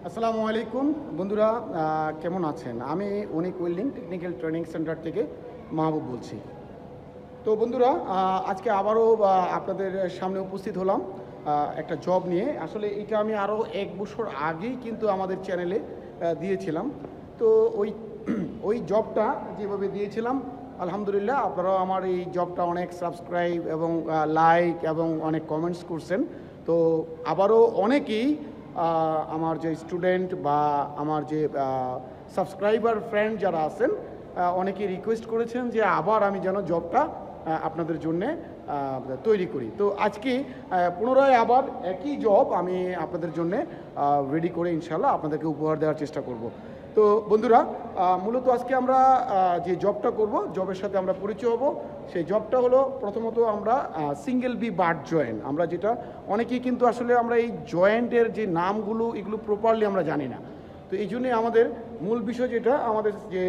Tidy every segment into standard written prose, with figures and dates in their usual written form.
আসসালামু আলাইকুম বন্ধুরা, কেমন আছেন? আমি অনিক ওয়েল্ডিং টেকনিক্যাল ট্রেনিং সেন্টার থেকে মাহবুব বলছি। তো বন্ধুরা, আজকে আবারও আপনাদের সামনে উপস্থিত হলাম একটা জব নিয়ে। আসলে এটা আমি আরও 1 বছর আগেই কিন্তু আমাদের চ্যানেলে দিয়েছিলাম। তো ওই ওই জবটা যেভাবে দিয়েছিলাম, আলহামদুলিল্লাহ আপনারাও আমার এই জবটা অনেক সাবস্ক্রাইব এবং লাইক এবং অনেক কমেন্টস করছেন। তো আবারও অনেকেই আমার যে স্টুডেন্ট বা আমার যে সাবস্ক্রাইবার ফ্রেন্ড যারা আছেন, অনেকেই রিকোয়েস্ট করেছেন যে আবার আমি যেন জবটা আপনাদের জন্যে তৈরি করি। তো আজকে পুনরায় আবার একই জব আমি আপনাদের জন্যে রেডি করে ইনশাল্লাহ আপনাদেরকে উপহার দেওয়ার চেষ্টা করব। তো বন্ধুরা, মূলত আজকে আমরা যে জবটা করব, জবের সাথে আমরা পরিচয় হব। সেই জবটা হলো প্রথমত আমরা সিঙ্গেল বি বাট জয়েন্ট। আমরা যেটা অনেকেই কিন্তু আসলে আমরা এই জয়েন্টের যে নামগুলো এগুলো প্রপারলি আমরা জানি না। তো এই জন্যে আমাদের মূল বিষয় যেটা, আমাদের যে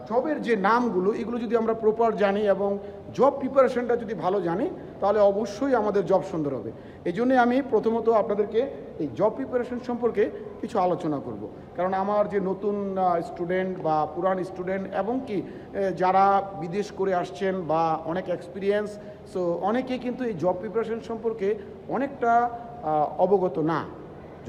জবের যে নামগুলো এগুলো যদি আমরা প্রপার জানি এবং জব প্রিপারেশনটা যদি ভালো জানি, তাহলে অবশ্যই আমাদের জব সুন্দর হবে। এই জন্যে আমি প্রথমত আপনাদেরকে এই জব প্রিপারেশন সম্পর্কে কিছু আলোচনা করব। কারণ আমার যে নতুন স্টুডেন্ট বা পুরান স্টুডেন্ট এবং কি যারা বিদেশ করে আসছেন বা অনেক এক্সপিরিয়েন্স, সো অনেকেই কিন্তু এই জব প্রিপারেশন সম্পর্কে অনেকটা অবগত না।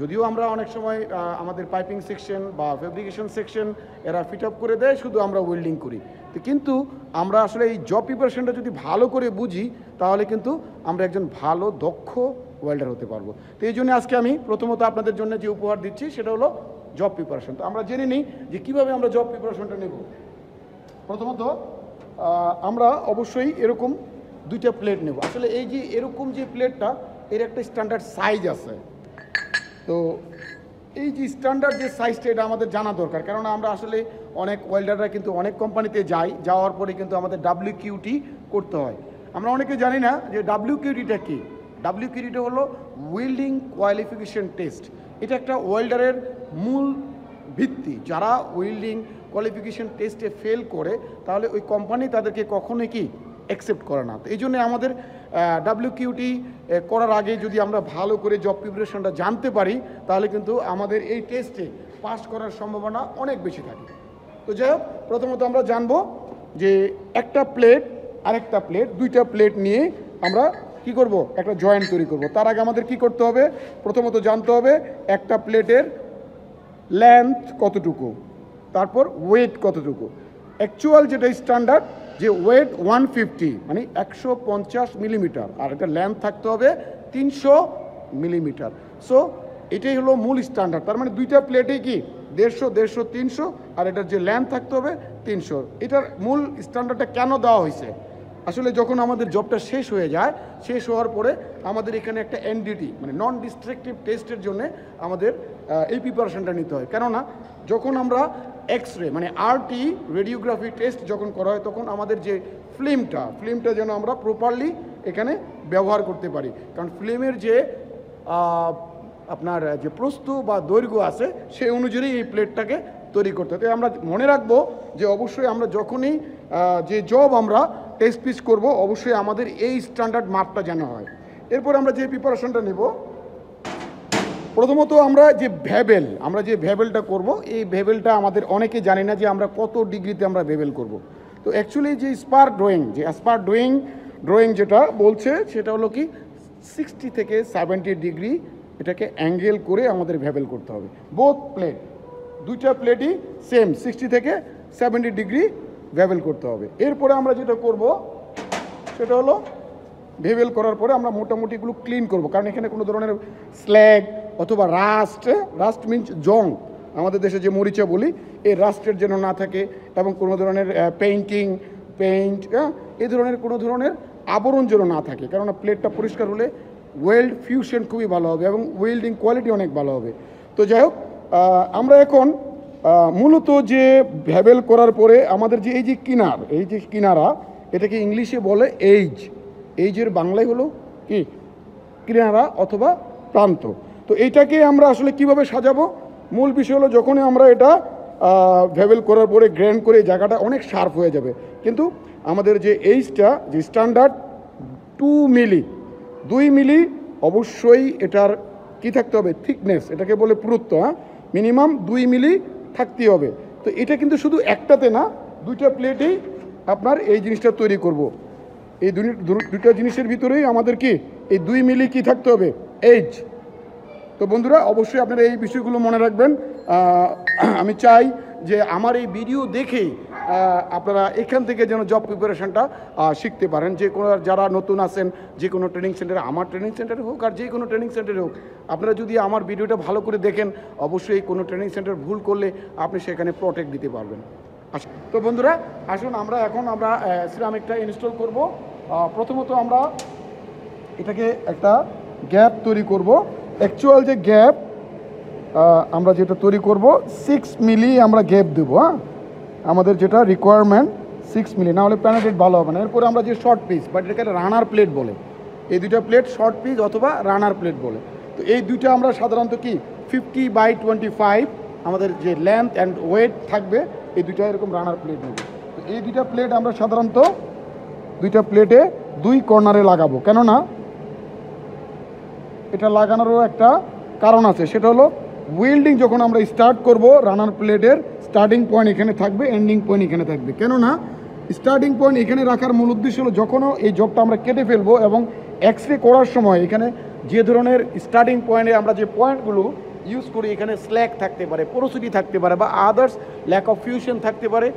যদিও আমরা অনেক সময় আমাদের পাইপিং সেকশন বা ফেব্রিকেশন সেকশন এরা ফিট আপ করে দেয়, শুধু আমরা ওয়েল্ডিং করি। তো কিন্তু আমরা আসলে এই জব প্রিপারেশনটা যদি ভালো করে বুঝি, তাহলে কিন্তু আমরা একজন ভালো দক্ষ ওয়েল্ডার হতে পারবো। তো এই জন্য আজকে আমি প্রথমত আপনাদের জন্য যে উপহার দিচ্ছি সেটা হলো জব প্রিপারেশন। তো আমরা জেনে নিই যে কীভাবে আমরা জব প্রিপারেশনটা নেব। প্রথমত আমরা অবশ্যই এরকম 2টা প্লেট নেব। আসলে এই যে এরকম যে প্লেটটা, এর একটা স্ট্যান্ডার্ড সাইজ আছে। তো এই যে স্ট্যান্ডার্ড যে সাইজটা, এটা আমাদের জানা দরকার। কারণ আমরা আসলে অনেক ওয়েল্ডাররা কিন্তু অনেক কোম্পানিতে যাওয়ার পরে কিন্তু আমাদের WQT করতে হয়। আমরা অনেকে জানি না যে WQTটা কী। WQTটা হলো ওয়েল্ডিং কোয়ালিফিকেশন টেস্ট। এটা একটা ওয়েল্ডারের মূল ভিত্তি। যারা ওয়েল্ডিং কোয়ালিফিকেশন টেস্টে ফেল করে, তাহলে ওই কোম্পানি তাদেরকে কখনোই কি অ্যাকসেপ্ট করে না। তো এই জন্য আমাদের WQT করার আগে যদি আমরা ভালো করে জব প্রিপারেশনটা জানতে পারি, তাহলে কিন্তু আমাদের এই টেস্টে পাস করার সম্ভাবনা অনেক বেশি থাকে। তো যাই হোক, প্রথমত আমরা জানবো যে একটা প্লেট আরেকটা প্লেট, 2টা প্লেট নিয়ে আমরা কি করব, একটা জয়েন্ট তৈরি করব। তার আগে আমাদের কি করতে হবে, প্রথমত জানতে হবে একটা প্লেটের লেন্থ কতটুকু, তারপর ওয়েট কতটুকু। অ্যাকচুয়াল যেটা স্ট্যান্ডার্ড, যে ওয়েট 150 মানে 150 মিলিমিটার, আর এটা লেন্থ থাকতে হবে 300 মিলিমিটার। সো এটাই হলো মূল স্ট্যান্ডার্ড। তার মানে 2টা প্লেটেই কি 150, 300, আর এটার যে লেন্থ থাকতে হবে 300। এটার মূল স্ট্যান্ডার্ডটা কেন দেওয়া হয়েছে, আসলে যখন আমাদের জবটা শেষ হয়ে যায়, শেষ হওয়ার পরে আমাদের এখানে একটা NDT মানে নন ডিস্ট্রাকটিভ টেস্টের জন্য আমাদের এই প্রিপারেশনটা নিতে হয়। কেননা যখন আমরা এক্সরে মানে RT রেডিওগ্রাফি টেস্ট যখন করা হয়, তখন আমাদের যে ফিল্মটা যেন আমরা প্রপারলি এখানে ব্যবহার করতে পারি। কারণ ফিল্মের যে আপনার যে প্রস্থ বা দৈর্ঘ্য আছে, সেই অনুযায়ী এই প্লেটটাকে তৈরি করতে হয়। তো আমরা মনে রাখবো যে অবশ্যই আমরা যখনই যে জব আমরা টেস্ট পিচ করব, অবশ্যই আমাদের এই স্ট্যান্ডার্ড মাপটা যেন হয়। এরপর আমরা যে প্রিপারেশনটা নেব, প্রথমত আমরা যে ভ্যাবেলটা করব, এই ভ্যাবেলটা আমাদের অনেকে জানি না যে আমরা কত ডিগ্রিতে আমরা ভ্যাবেল করব। তো অ্যাকচুয়ালি যে স্পার্ক ড্রয়িং যেটা বলছে, সেটা হলো কি 60 থেকে 70 ডিগ্রি এটাকে অ্যাঙ্গেল করে আমাদের ভ্যাবেল করতে হবে। বোথ প্লেট, 2টা প্লেটই সেম 60 থেকে 70 ডিগ্রি ভ্যাবেল করতে হবে। এরপরে আমরা যেটা করব সেটা হলো ভেবেল করার পরে আমরা মোটামুটি এগুলো ক্লিন করব। কারণ এখানে কোনো ধরনের স্ল্যাগ অথবা রাস্ট মিন্স জং, আমাদের দেশে যে মরিচা বলি, এই রাস্টের যেন না থাকে, এবং কোনো ধরনের পেইন্ট এই ধরনের কোনো ধরনের আবরণ যেন না থাকে। কেননা প্লেটটা পরিষ্কার হলে ওয়েল্ড ফিউশন খুবই ভালো হবে এবং ওয়েল্ডিং কোয়ালিটি অনেক ভালো হবে। তো যাই হোক, আমরা এখন মূলত যে ভ্যাবেল করার পরে আমাদের যে এই যে কিনারা, এটাকে ইংলিশে বলে এইজের বাংলায় হলো কি কিনারা অথবা প্রান্ত। তো এইটাকে আমরা আসলে কিভাবে সাজাবো, মূল বিষয় হলো যখনই আমরা এটা ভ্যাবেল করার পরে গ্র্যান্ড করে জায়গাটা অনেক শার্প হয়ে যাবে। কিন্তু আমাদের যে এইজটা যে স্ট্যান্ডার্ড 2 মিলি অবশ্যই এটার কী থাকতে হবে, থিকনেস, এটাকে বলে পুরুত্ব, হ্যাঁ, মিনিমাম 2 মিলি থাকতেই হবে। তো এটা কিন্তু শুধু একটাতে না, দুইটা প্লেটেই আপনার এই জিনিসটা তৈরি করব। এই দুইটা জিনিসের ভিতরেই আমাদের কি এই 2 মিলি কি থাকতে হবে, এইচ। তো বন্ধুরা অবশ্যই আপনারা এই বিষয়গুলো মনে রাখবেন। আমি চাই যে আমার এই ভিডিও দেখেই আপনারা এখান থেকে যেন জব প্রিপারেশনটা শিখতে পারেন। যে কোনো যারা নতুন আছেন, যে কোনো ট্রেনিং সেন্টারে, আমার ট্রেনিং সেন্টারে হোক আর যে কোনো ট্রেনিং সেন্টারে হোক, আপনারা যদি আমার ভিডিওটা ভালো করে দেখেন, অবশ্যই কোনো ট্রেনিং সেন্টার ভুল করলে আপনি সেখানে প্রোটেক্ট দিতে পারবেন। তো বন্ধুরা আসুন এখন আমরা সিরামিকটা ইনস্টল করব। প্রথমত আমরা এটাকে একটা গ্যাপ তৈরি করব। অ্যাকচুয়াল যে গ্যাপ আমরা যেটা তৈরি করব 6 মিলি আমরা গ্যাপ দেবো। হ্যাঁ, আমাদের যেটা রিকোয়ারমেন্ট 6 মিলি, না হলে পেনিট্রেট ভালো হবে না। এরপরে আমরা যে শর্ট পিস, বাট এটাকে রানার প্লেট বলে, এই দুইটা প্লেট শর্ট পিস অথবা রানার প্লেট বলে। তো এই দুইটা আমরা সাধারণত কি 50/25 আমাদের যে লেন্থ অ্যান্ড ওয়েট থাকবে, এই দুইটা এরকম রানার প্লেট নেব। তো এই দুইটা প্লেট আমরা সাধারণত দুইটা প্লেটে 2 কর্নারে লাগাবো। কেননা এটা লাগানোরও একটা কারণ আছে, সেটা হলো ওয়েল্ডিং যখন আমরা স্টার্ট করব, রানার প্লেটের স্টার্টিং পয়েন্ট এখানে থাকবে, এন্ডিং পয়েন্ট এখানে থাকবে। কেননা স্টার্টিং পয়েন্ট এখানে রাখার মূল উদ্দেশ্য হলো যখনও এই জবটা আমরা কেটে ফেলবো এবং এক্সরে করার সময় এখানে যে ধরনের স্টার্টিং পয়েন্টে আমরা যে পয়েন্টগুলো ইউজ করি, এখানে স্ল্যাক থাকতে পারে, পোরোসিটি থাকতে পারে, বা আদার্স ল্যাক অফ ফিউশন থাকতে পারে।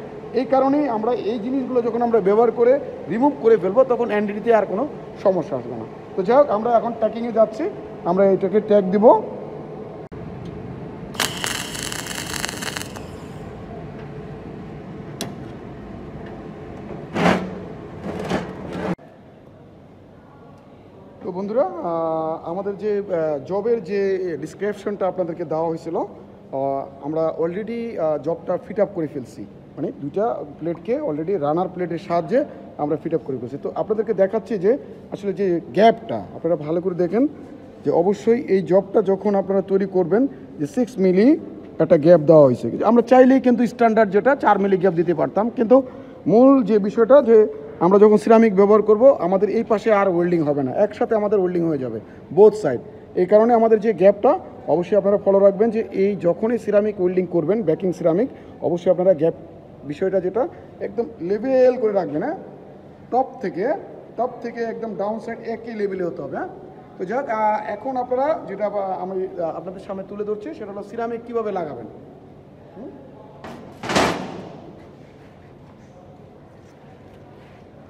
এই কারণেই আমরা এই জিনিসগুলো যখন আমরা ব্যবহার করে রিমুভ করে ফেলবো, তখন এনডিডিতে আর কোনো সমস্যা আসবে না। তো যাই হোক, আমরা এখন ট্যাকিংয়ে যাচ্ছি, আমরা এটাকে ট্যাগ দিব। তো বন্ধুরা আমাদের যে জবের যে ডিসক্রিপশনটা আপনাদেরকে দেওয়া হয়েছিল, আমরা অলরেডি জবটা ফিট আপ করে ফেলছি। মানে দুইটা প্লেটকে অলরেডি রানার প্লেটের সাহায্যে আমরা ফিট আপ করে ফেলছি। তো আপনাদেরকে দেখাচ্ছি যে আসলে যে গ্যাপটা আপনারা ভালো করে দেখেন, যে অবশ্যই এই জবটা যখন আপনারা তৈরি করবেন, যে 6 মিলি একটা গ্যাপ দেওয়া হয়েছে। আমরা চাইলেই কিন্তু স্ট্যান্ডার্ড যেটা 4 মিলি গ্যাপ দিতে পারতাম, কিন্তু মূল যে বিষয়টা যে আমরা যখন সিরামিক ব্যবহার করব, আমাদের এই পাশে আর ওয়েল্ডিং হবে না, একসাথে আমাদের ওয়েল্ডিং হয়ে যাবে বোথ সাইড। এই কারণে আমাদের যে গ্যাপটা অবশ্যই আপনারা ফলো রাখবেন, যে এই যখনই সিরামিক ওয়েল্ডিং করবেন, বেকিং সিরামিক, অবশ্যই আপনারা গ্যাপ বিষয়টা যেটা একদম লেভেল করে রাখবেন। হ্যাঁ, টপ থেকে একদম ডাউন সাইড একই লেভেলে হতে হবে। হ্যাঁ, তো যাক এখন আপনারা যেটা আমি আপনাদের সামনে তুলে ধরছি, সেটা হলো সিরামিক কীভাবে লাগাবেন।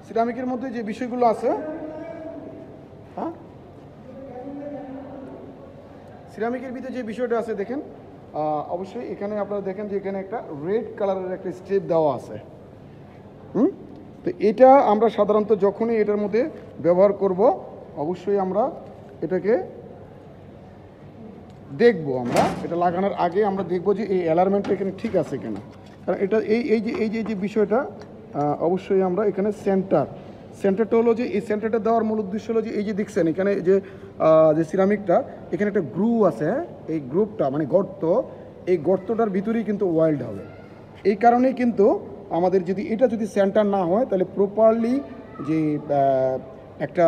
সিরামিকের মধ্যে যে বিষয়গুলো আছে, হ্যাঁ, সিরামিকের ভিতরে যে বিষয়টা আছে দেখেন, অবশ্যই এখানে আপনারা দেখেন যে এখানে একটা রেড কালারের একটা স্ট্রিপ দেওয়া আছে। তো এটা আমরা সাধারণত যখনই এটার মধ্যে ব্যবহার করব, অবশ্যই আমরা এটাকে দেখব। আমরা এটা লাগানোর আগে আমরা দেখব যে এই অ্যালার্মেন্টটা এখানে ঠিক আছে কিনা। কারণ এটা এই যে বিষয়টা, অবশ্যই আমরা এখানে সেন্টারটা হলো যে এই সেন্টারটা দেওয়ার মূল উদ্দেশ্য হলো যে এই যে দেখছেন এখানে যে সিরামিকটা, এখানে একটা গ্রুভ আছে। এই গ্রুভটা মানে গর্ত, এই গর্তটার ভিতরেই কিন্তু ওয়েল্ড হবে। এই কারণেই কিন্তু আমাদের এটা যদি সেন্টার না হয়, তাহলে প্রপারলি যে একটা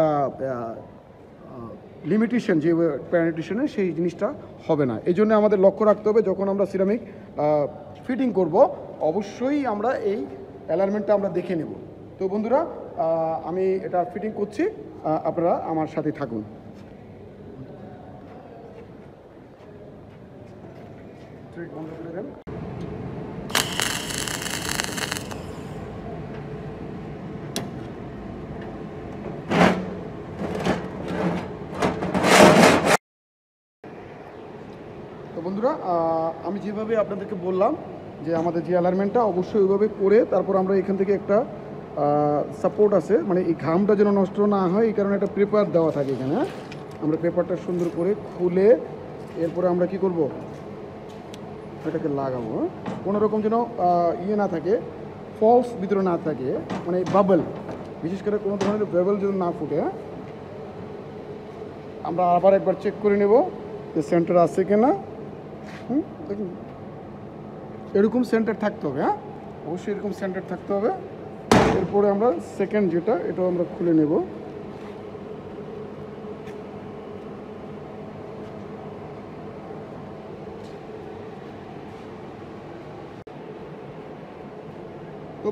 লিমিটেশন যে পেনিট্রেশনের, সেই জিনিসটা হবে না। এই জন্য আমাদের লক্ষ্য রাখতে হবে, যখন আমরা সিরামিক ফিটিং করব, অবশ্যই আমরা এই অ্যালার্মেন্টটা আমরা দেখে নেব। তো বন্ধুরা আমি এটা ফিটিং করছি, আপনারা আমার সাথে থাকুন। বন্ধ করে দেন। তো বন্ধুরা আমি যেভাবে আপনাদেরকে বললাম যে আমাদের যে অ্যালার্মেন্টটা অবশ্যই ওইভাবে করে, তারপর আমরা এখান থেকে একটা সাপোর্ট আছে, মানে এই ঘামটা যেন নষ্ট না হয়, এই কারণে একটা পেপার দেওয়া থাকে এখানে। আমরা পেপারটা সুন্দর করে খুলে এরপরে আমরা কি করব, এটাকে লাগাবো। কোনো রকম যেন ইয়ে না থাকে, ফলস ভিতরে না থাকে, মানে বাবল, বিশেষ করে কোনো ধরনের বাবল যেন না ফুটে। আমরা আবার একবার চেক করে নেব যে সেন্টার আছে কিনা। দেখুন এরকম সেন্টার থাকতে হবে। হ্যাঁ, অবশ্যই এরকম সেন্টার থাকতে হবে। এরপরে আমরা সেকেন্ড যেটা, এটাও আমরা খুলে নেব।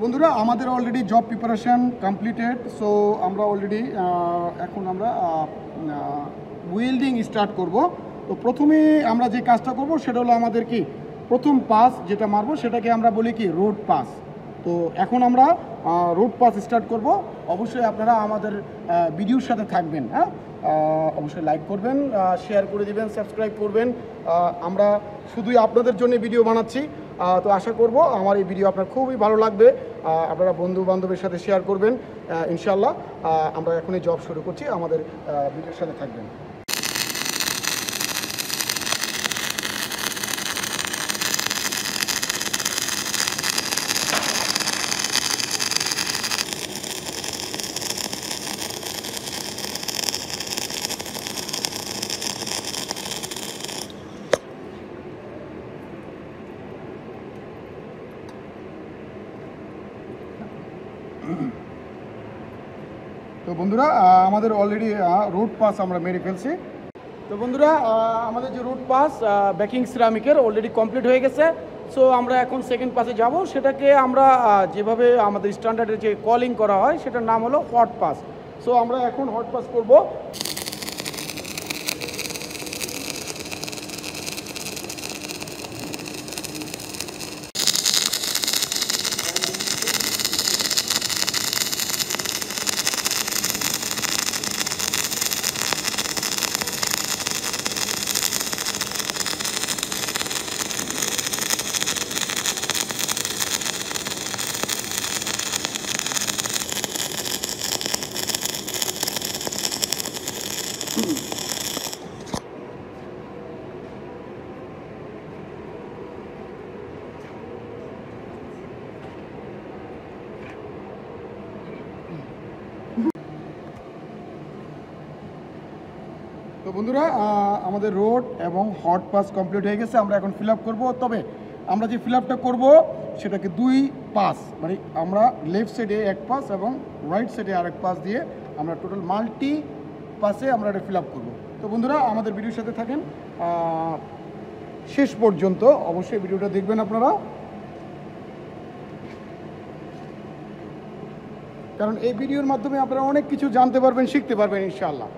বন্ধুরা আমাদের already job preparation completed. So আমরা অলরেডি এখন আমরা ওয়েল্ডিং স্টার্ট করব। তো প্রথমে আমরা যে কাজটা করব সেটা হলো আমাদের কি প্রথম পাস যেটা মারবো সেটাকে আমরা বলি কি রোড পাস। তো এখন আমরা রোড পাস স্টার্ট করব। অবশ্যই আপনারা আমাদের ভিডিওর সাথে থাকবেন, হ্যাঁ অবশ্যই লাইক করবেন, শেয়ার করে দিবেন, সাবস্ক্রাইব করবেন। আমরা শুধুই আপনাদের জন্য ভিডিও বানাচ্ছি। তো আশা করব আমার এই ভিডিও আপনার খুবই ভালো লাগবে। আপনারা বন্ধু বান্ধবের সাথে শেয়ার করবেন। ইনশাল্লাহ আমরা এখনই জব শুরু করছি, আমাদের ভিডিওর সাথে থাকবেন। তো বন্ধুরা আমাদের অলরেডি রোড পাস আমরা মেরে ফেলছি। তো বন্ধুরা আমাদের যে রোড পাস বেকিং সিরামিকের অলরেডি কমপ্লিট হয়ে গেছে। সো আমরা এখন সেকেন্ড পাসে যাব। সেটাকে আমরা যেভাবে আমাদের স্ট্যান্ডার্ডে যে কলিং করা হয় সেটার নাম হলো হট পাস। সো আমরা এখন হট পাস করব। তো বন্ধুরা আমাদের রোড এবং হট পাস কমপ্লিট হয়ে গেছে। আমরা এখন ফিল আপ করবো। তবে আমরা যে ফিল আপটা করবো সেটাকে দুই পাস, মানে আমরা লেফট সাইডে এক পাস এবং রাইট সাইডে আরেক পাস দিয়ে আমরা টোটাল মাল্টি পাসে আমরা এটা ফিল আপ করবো। তো বন্ধুরা আমাদের ভিডিওর সাথে থাকেন শেষ পর্যন্ত, অবশ্যই ভিডিওটা দেখবেন আপনারা, কারণ এই ভিডিওর মাধ্যমে আপনারা অনেক কিছু জানতে পারবেন, শিখতে পারবেন ইনশাআল্লাহ।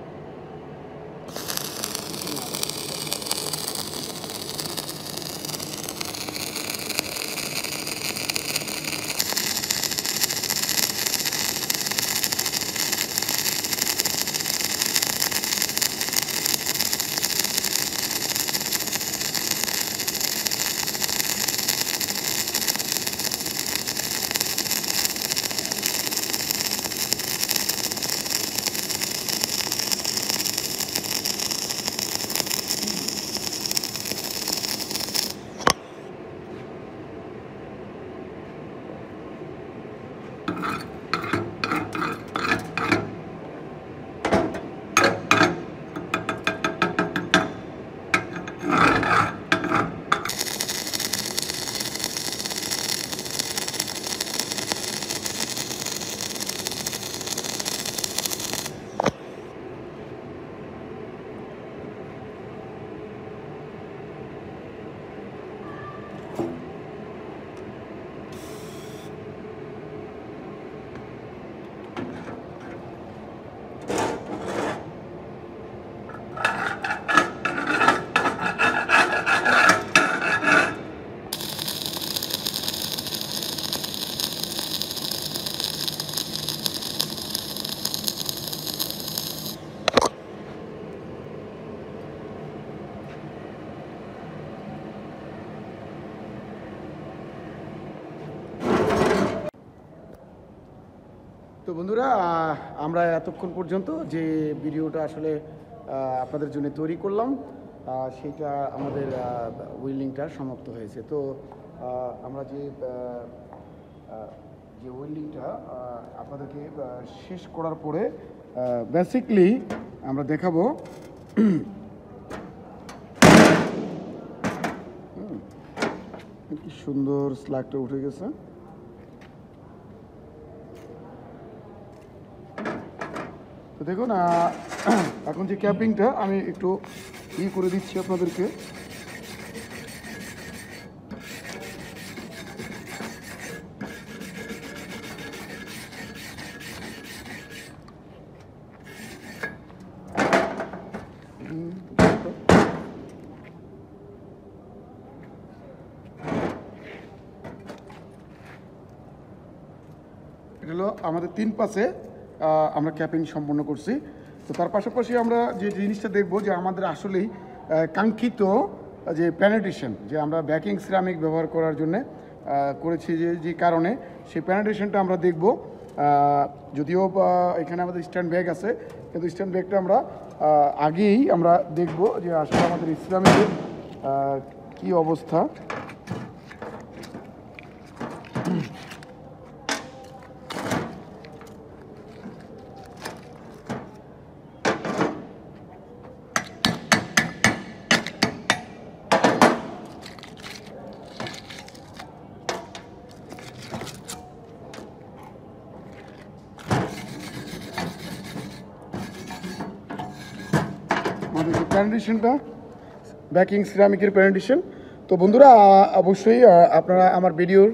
তো বন্ধুরা আমরা এতক্ষণ পর্যন্ত যে ভিডিওটা আসলে আপনাদের জন্য তৈরি করলাম সেটা আমাদের ওয়েল্ডিংটা সমাপ্ত হয়েছে। তো আমরা যে ওয়েল্ডিংটা আপনাদেরকে শেষ করার পরে বেসিকলি আমরা দেখাবো কি সুন্দর স্ল্যাগটা উঠে গেছে। তো দেখুন এখন যে ক্যাপিংটা আমি একটু করে দিচ্ছি আপনাদেরকে। হলো আমাদের 3 পাশে আমরা ক্যাপিং সম্পন্ন করছি। তো তার পাশাপাশি আমরা যে জিনিসটা দেখব যে আমাদের আসলেই কাঙ্ক্ষিত যে প্যানেটেশন, যে আমরা ব্যাকিং সিরামিক ব্যবহার করার জন্য করেছি যে কারণে সেই প্যানেটেশনটা আমরা দেখব। যদিও এখানে আমাদের স্ট্যান্ড ব্যাগ আছে, কিন্তু স্ট্যান্ড ব্যাগটা আমরা আগেই আমরা দেখব যে আসলে আমাদের সিরামিকের কী অবস্থা। আমাদের যে প্যানেটেশনটা ব্যাকিং সিরামিকের প্যানেটেশন। তো বন্ধুরা অবশ্যই আপনারা আমার ভিডিওর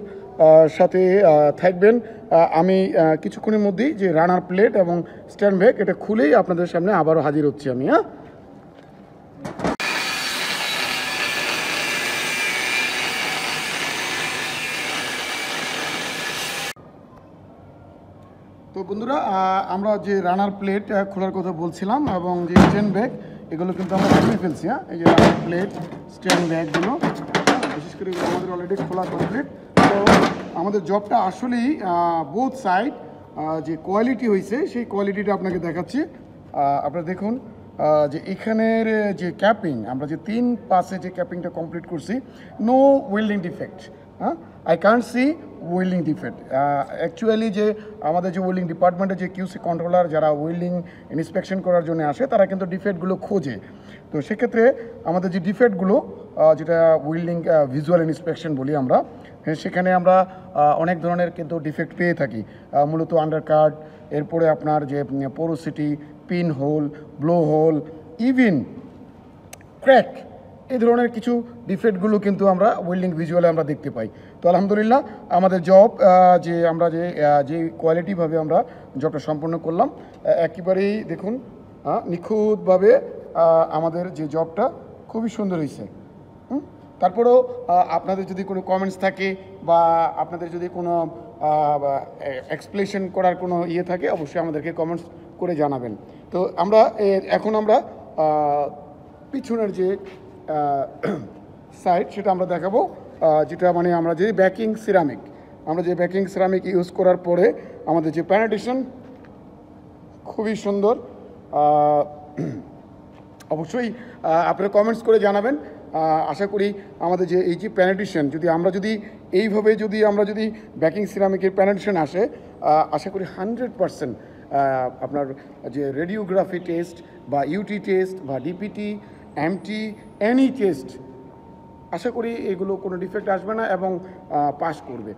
সাথে থাকবেন। আমি কিছুক্ষণের মধ্যেই যে রানার প্লেট এবং স্ট্যান্ড ব্যাগ এটা খুলেই আপনাদের সামনে আবারও হাজির হচ্ছি আমি। তো বন্ধুরা আমরা যে রানার প্লেট খোলার কথা বলছিলাম এবং যে স্ট্যান্ড ব্যাগ এগুলো কিন্তু আমরা খুলে ফেলছি। এই যে রানার প্লেট স্ট্যান্ড ব্যাগগুলো বিশেষ করে আমাদের অলরেডি খোলা কমপ্লিট। তো আমাদের জবটা আসলেই বোথ সাইড যে কোয়ালিটি হয়েছে সেই কোয়ালিটিটা আপনাকে দেখাচ্ছি। আপনারা দেখুন যে এখানের যে ক্যাপিং, আমরা যে 3 পাশে যে ক্যাপিংটা কমপ্লিট করছি, no welding defect. I can't see welding defect. Actually যে আমাদের যে ওয়েল্ডিং ডিপার্টমেন্টে যে কিউসি কন্ট্রোলার যারা ওয়েল্ডিং ইন্সপেকশন করার জন্য আসে তারা কিন্তু ডিফেক্টগুলো খোঁজে। তো সেক্ষেত্রে আমাদের যে ডিফেক্টগুলো যেটা ওয়েল্ডিং ভিজুয়াল ইন্সপেকশন বলি আমরা, সেখানে আমরা অনেক ধরনের কিন্তু ডিফেক্ট পেয়ে থাকি। মূলত আন্ডারকাট, এরপরে আপনার যে porosity, pin hole, blow hole, even crack, এই ধরনের কিছু ডিফেক্টগুলো কিন্তু আমরা ওয়েল্ডিং ভিজুয়ালে আমরা দেখতে পাই। তো আলহামদুলিল্লাহ আমাদের জব যে আমরা যে কোয়ালিটিভাবে আমরা জবটা সম্পন্ন করলাম, একেবারেই দেখুন নিখুঁতভাবে আমাদের যে জবটা খুবই সুন্দর হয়েছে। তারপরেও আপনাদের যদি কোনো কমেন্টস থাকে বা আপনাদের যদি কোনো এক্সপ্লেনেশন করার কোনো ইয়ে থাকে অবশ্যই আমাদেরকে কমেন্টস করে জানাবেন। তো আমরা এখন আমরা পিছনের যে সাইড সেটা আমরা দেখাবো, যেটা মানে আমরা যে ব্যাকিং সিরামিক, আমরা যে ব্যাকিং সিরামিক ইউজ করার পরে আমাদের যে প্যানেটেশন খুবই সুন্দর। অবশ্যই আপনারা কমেন্টস করে জানাবেন। আশা করি আমাদের যে এই যে প্যানেটেশন যদি আমরা যদি এইভাবে আমরা যদি ব্যাকিং সিরামিকের প্যানেটেশন আসে, আশা করি 100% আপনার যে রেডিওগ্রাফি টেস্ট বা ইউটি টেস্ট বা ডিপিটি, এমটি, এনি টেস্ট, আশা করি এগুলো কোনো ডিফেক্ট আসবে না এবং পাস করবে।